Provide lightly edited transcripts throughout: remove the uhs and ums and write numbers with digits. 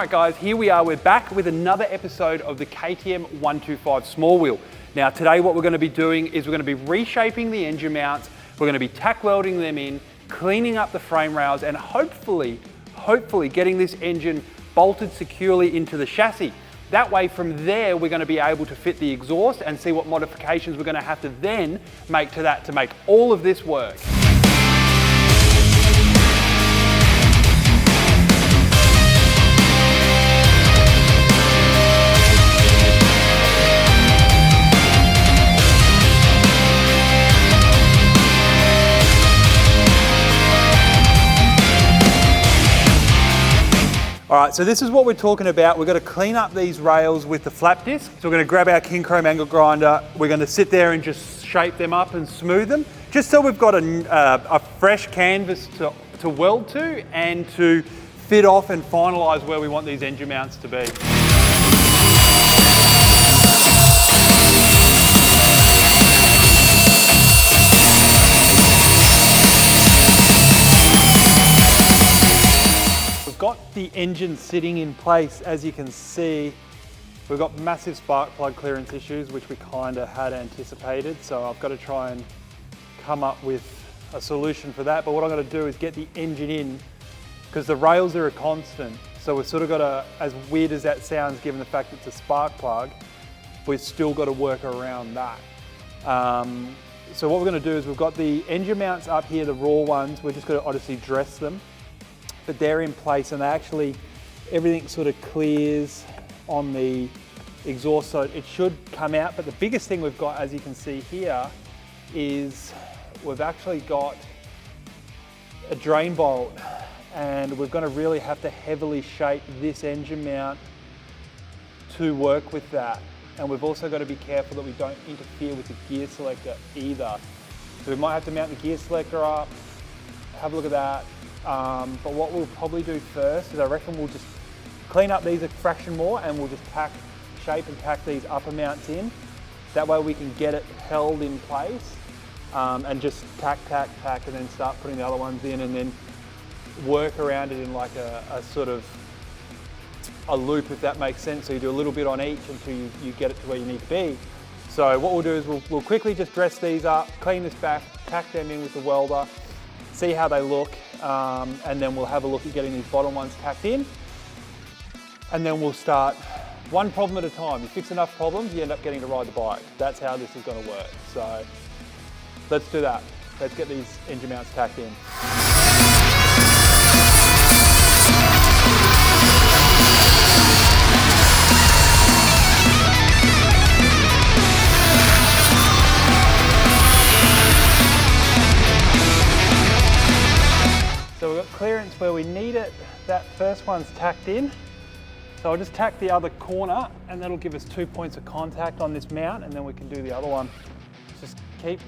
right guys, here we are, we're back with another episode of the KTM 125 small wheel. Now today what we're going to be doing is we're going to be reshaping the engine mounts, we're going to be tack welding them in, cleaning up the frame rails and hopefully getting this engine bolted securely into the chassis. That way from there we're going to be able to fit the exhaust and see what modifications we're going to have to then make to that to make all of this work. All right, so this is what we're talking about. We're going to clean up these rails with the flap disc. So we're going to grab our king chrome angle grinder. We're going to sit there and just shape them up and smooth them, just so we've got a fresh canvas to weld to and to fit off and finalize where we want these engine mounts to be. Got the engine sitting in place. As you can see, we've got massive spark plug clearance issues, which we kind of had anticipated. So I've got to try and come up with a solution for that. But what I'm going to do is get the engine in, because the rails are a constant. So we've sort of got to, as weird as that sounds, given the fact it's a spark plug, we've still got to work around that. So what we're going to do is we've got the engine mounts up here, the raw ones. We're just going to obviously dress them. But they're in place and everything sort of clears on the exhaust, so it should come out. But the biggest thing we've got, as you can see here, is we've actually got a drain bolt, and we're going to really have to heavily shape this engine mount to work with that. And we've also got to be careful that we don't interfere with the gear selector either. So we might have to mount the gear selector up, have a look at that. But what we'll probably do first is I reckon we'll just clean up these a fraction more and we'll just shape and tack these upper mounts in. That way we can get it held in place and just tack and then start putting the other ones in and then work around it in like a sort of a loop, if that makes sense. So you do a little bit on each until you get it to where you need to be. So what we'll do is we'll quickly just dress these up, clean this back, tack them in with the welder, see how they look, and then we'll have a look at getting these bottom ones tacked in. And then we'll start one problem at a time. You fix enough problems, you end up getting to ride the bike. That's how this is going to work. So let's do that. Let's get these engine mounts tacked in. So we've got clearance where we need it. That first one's tacked in. So I'll just tack the other corner and that'll give us 2 points of contact on this mount, and then we can do the other one. Just keep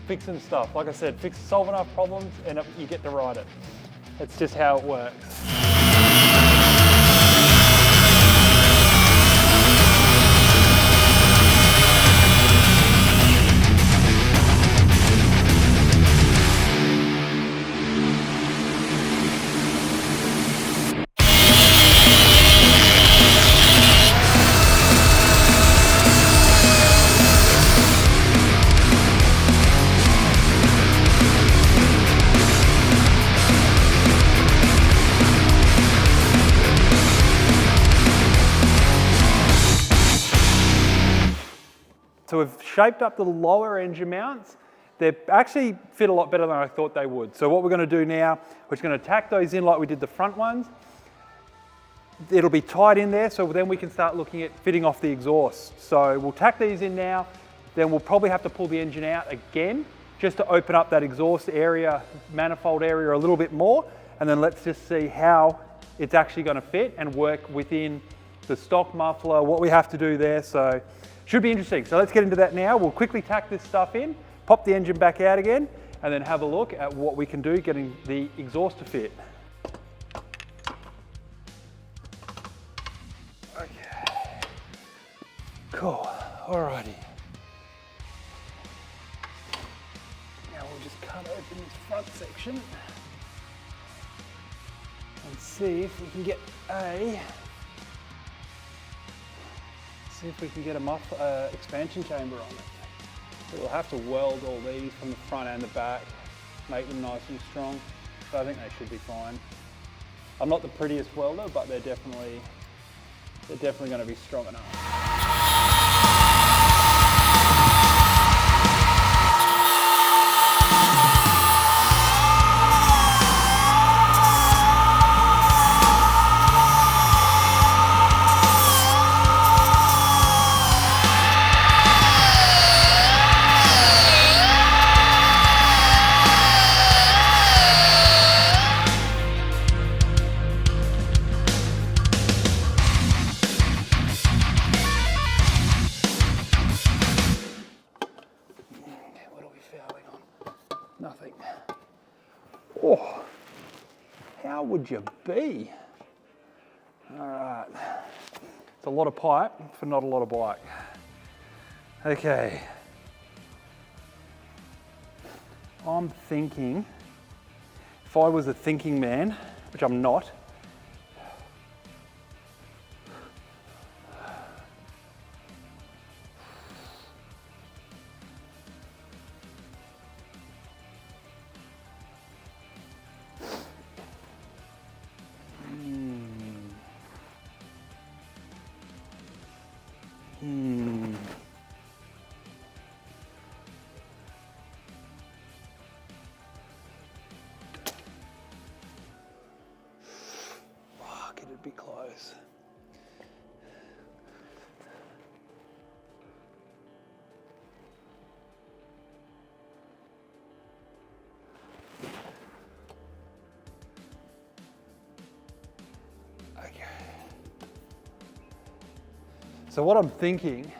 fixing stuff. Like I said, solve enough problems and you get to ride it. That's just how it works. So we've shaped up the lower engine mounts. They actually fit a lot better than I thought they would. So what we're going to do now, we're just going to tack those in like we did the front ones. It'll be tied in there, so then we can start looking at fitting off the exhaust. So we'll tack these in now, then we'll probably have to pull the engine out again, just to open up that exhaust area, manifold area a little bit more, and then let's just see how it's actually going to fit and work within the stock muffler, what we have to do there. So should be interesting. So let's get into that now. We'll quickly tack this stuff in, pop the engine back out again, and then have a look at what we can do getting the exhaust to fit. Okay, cool, alrighty. Now we'll just cut open this front section and see if we can get a see if we can get a expansion chamber on it. We'll have to weld all these from the front and the back, make them nice and strong, but I think they should be fine. I'm not the prettiest welder, but they're definitely going to be strong enough. Nothing. Oh, how would you be? All right. It's a lot of pipe for not a lot of bike. Okay. I'm thinking, if I was a thinking man, which I'm not, fuck, it'd be close. Okay. So what I'm thinking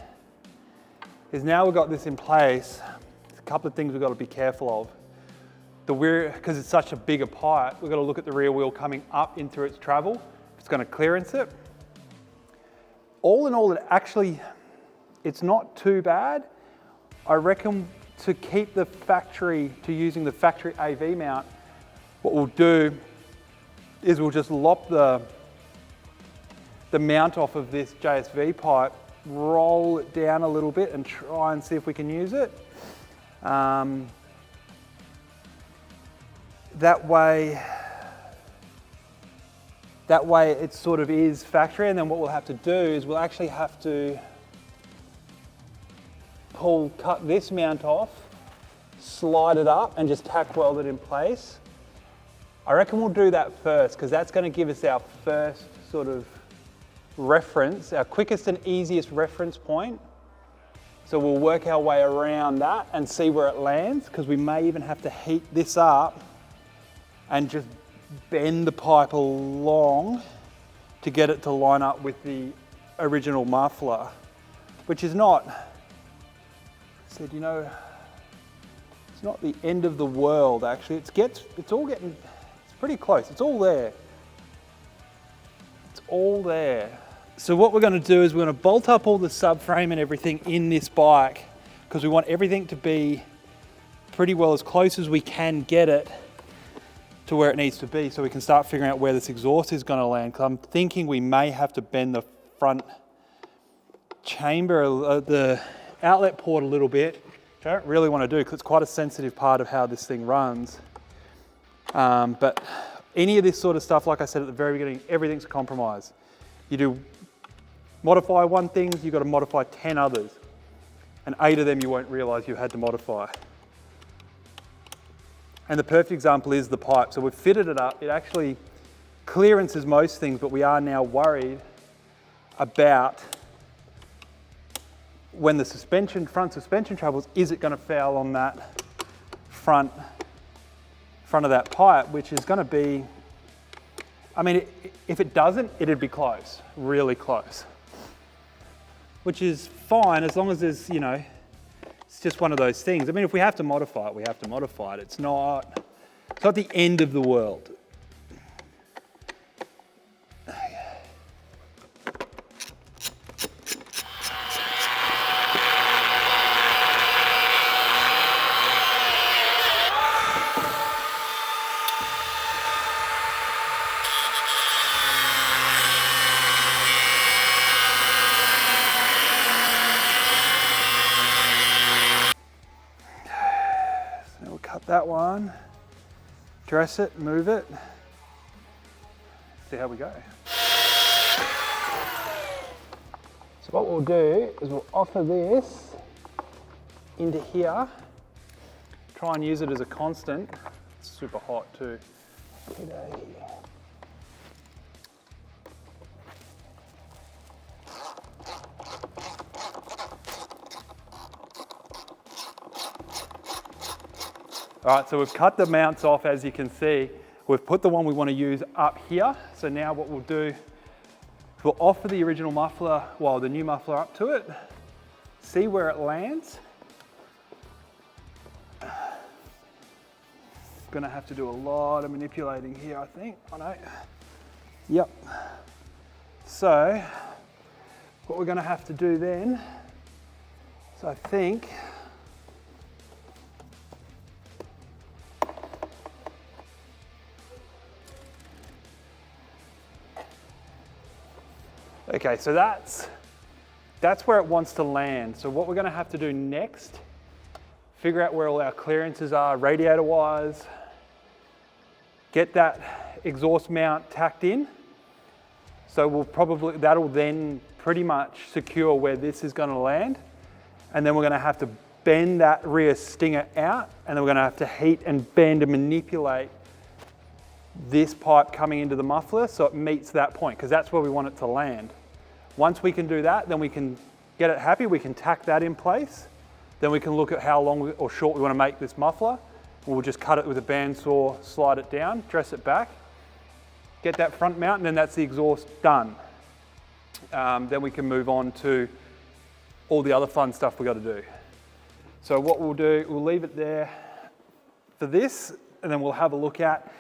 is now we've got this in place, there's a couple of things we've got to be careful of. The rear, because it's such a bigger pipe, we've got to look at the rear wheel coming up into its travel. It's going to clearance it. All in all, it's not too bad. I reckon to keep the factory, to using the factory AV mount, what we'll do is we'll just lop the mount off of this JSV pipe, roll it down a little bit and try and see if we can use it. That way it sort of is factory, and then what we'll have to do is we'll actually have to cut this mount off, slide it up and just tack weld it in place. I reckon we'll do that first because that's going to give us our first sort of reference, our quickest and easiest reference point. So we'll work our way around that and see where it lands, because we may even have to heat this up and just bend the pipe along to get it to line up with the original muffler, which is not, it's not the end of the world actually. It's pretty close, it's all there. It's all there. So what we're going to do is we're going to bolt up all the subframe and everything in this bike, because we want everything to be pretty well as close as we can get it to where it needs to be, so we can start figuring out where this exhaust is going to land. Because I'm thinking we may have to bend the front chamber, the outlet port a little bit, which I don't really want to do because it's quite a sensitive part of how this thing runs. But any of this sort of stuff, like I said at the very beginning, everything's a compromise. You do modify one thing, you've got to modify 10 others, and 8 of them you won't realize you had to modify. And the perfect example is the pipe. So we've fitted it up. It actually clearances most things, but we are now worried about when the front suspension travels, is it going to foul on that front of that pipe, which is going to be, I mean, if it doesn't, it'd be close, really close. Which is fine as long as there's, it's just one of those things. I mean, if we have to modify it, we have to modify it. It's not the end of the world. that one, dress it, move it, see how we go. So what we'll do is we'll offer this into here, try and use it as a constant. It's super hot too. All right, so we've cut the mounts off, as you can see. We've put the one we want to use up here. So now what we'll do, we'll offer the original muffler, well, the new muffler up to it, see where it lands. Gonna have to do a lot of manipulating here, I think. I know. Yep. So what we're gonna have to do then, so I think, okay, so that's where it wants to land. So what we're gonna have to do next, figure out where all our clearances are radiator wise, get that exhaust mount tacked in. So that'll then pretty much secure where this is gonna land. And then we're gonna have to bend that rear stinger out, and then we're gonna have to heat and bend and manipulate this pipe coming into the muffler so it meets that point, because that's where we want it to land. Once we can do that, then we can get it happy, we can tack that in place. Then we can look at how long or short we want to make this muffler. We'll just cut it with a bandsaw, slide it down, dress it back, get that front mount, and then that's the exhaust done. Then we can move on to all the other fun stuff we got to do. So what we'll do, we'll leave it there for this, and then we'll have a look at,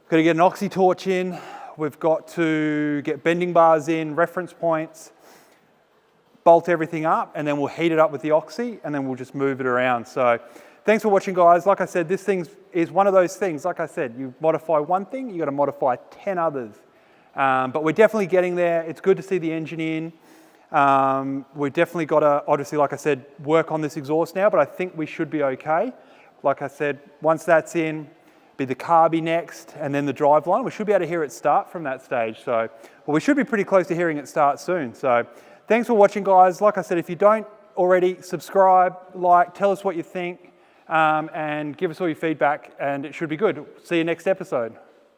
got to get an oxy torch in, we've got to get bending bars in, reference points, bolt everything up, and then we'll heat it up with the oxy, and then we'll just move it around. So thanks for watching, guys. Like I said, this thing is one of those things. Like I said, you modify one thing, you got to modify 10 others. But we're definitely getting there. It's good to see the engine in. We've definitely got to, obviously, like I said, work on this exhaust now, but I think we should be okay. Like I said, once that's in, be the carby next, and then the drive line. We should be able to hear it start from that stage. So, well, we should be pretty close to hearing it start soon. So thanks for watching, guys. Like I said, if you don't already, subscribe, like, tell us what you think, and give us all your feedback, and it should be good. See you next episode.